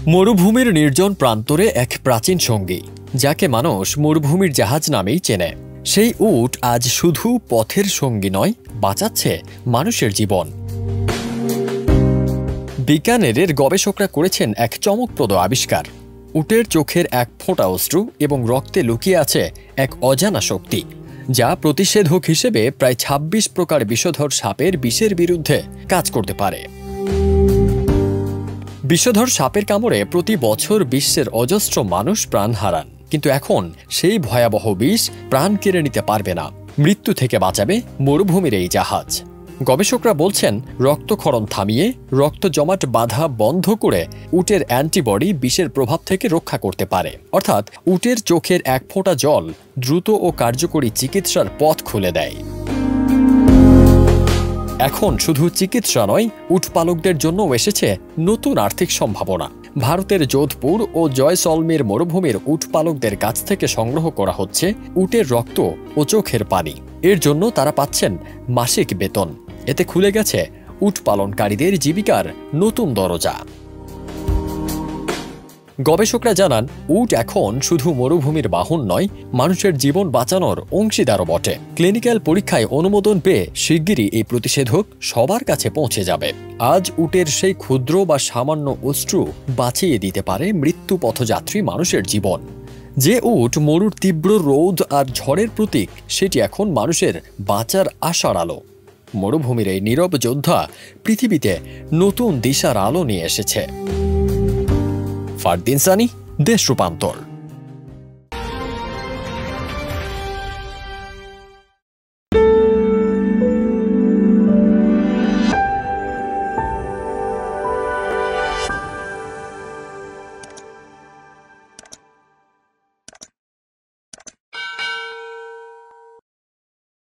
মরুভূমির নির্জন প্রান্তরে এক প্রাচীন সঙ্গী, যাকে মানুষ মরুভূমির জাহাজ নামেই চেনে। সেই উট আজ শুধু পথের সঙ্গী নয়, বাঁচাচ্ছে মানুষের জীবন। বিজ্ঞানের গবেষকরা করেছেন এক চমকপ্রদ আবিষ্কার। উটের চোখের এক ফোঁটা অশ্রু এবং রক্তে লুকিয়ে আছে এক অজানা শক্তি, যা প্রতিষেধক হিসেবে প্রায় ২৬ প্রকার বিষধর সাপের বিষের বিরুদ্ধে কাজ করতে পারে। বিষধর সাপের কামড়ে প্রতি বছর বিশ্বের অজস্র মানুষ প্রাণ হারান, কিন্তু এখন সেই ভয়াবহ বিষ প্রাণ কেড়ে নিতে পারবে না। মৃত্যু থেকে বাঁচাবে মরুভূমির এই জাহাজ। গবেষকরা বলছেন, রক্তক্ষরণ থামিয়ে রক্ত জমাট বাঁধা বন্ধ করে উটের অ্যান্টিবডি বিষের প্রভাব থেকে রক্ষা করতে পারে। অর্থাৎ উটের চোখের এক ফোঁটা জল দ্রুত ও কার্যকরী চিকিৎসার পথ খুলে দেয়। এখন শুধু চিকিৎসা নয়, উটপালকদের জন্যও এসেছে নতুন আর্থিক সম্ভাবনা। ভারতের যোধপুর ও জয়সলমের মরুভূমির উটপালকদের কাছ থেকে সংগ্রহ করা হচ্ছে উটের রক্ত ও চোখের পানি। এর জন্য তারা পাচ্ছেন মাসিক বেতন। এতে খুলে গেছে উট পালনকারীদের জীবিকার নতুন দরজা। গবেষকরা জানান, উট এখন শুধু মরুভূমির বাহন নয়, মানুষের জীবন বাঁচানোর অংশীদারও বটে। ক্লিনিক্যাল পরীক্ষায় অনুমোদন পেয়ে শিগগিরই এই প্রতিষেধক সবার কাছে পৌঁছে যাবে। আজ উটের সেই ক্ষুদ্র বা সামান্য অশ্রু বাঁচিয়ে দিতে পারে মৃত্যু পথযাত্রী মানুষের জীবন। যে উট মরুর তীব্র রোদ আর ঝড়ের প্রতীক, সেটি এখন মানুষের বাঁচার আশার আলো। মরুভূমির এই নীরব যোদ্ধা পৃথিবীতে নতুন দিশার আলো নিয়ে এসেছে। ফারদিন সানি, দেশ রূপান্তর।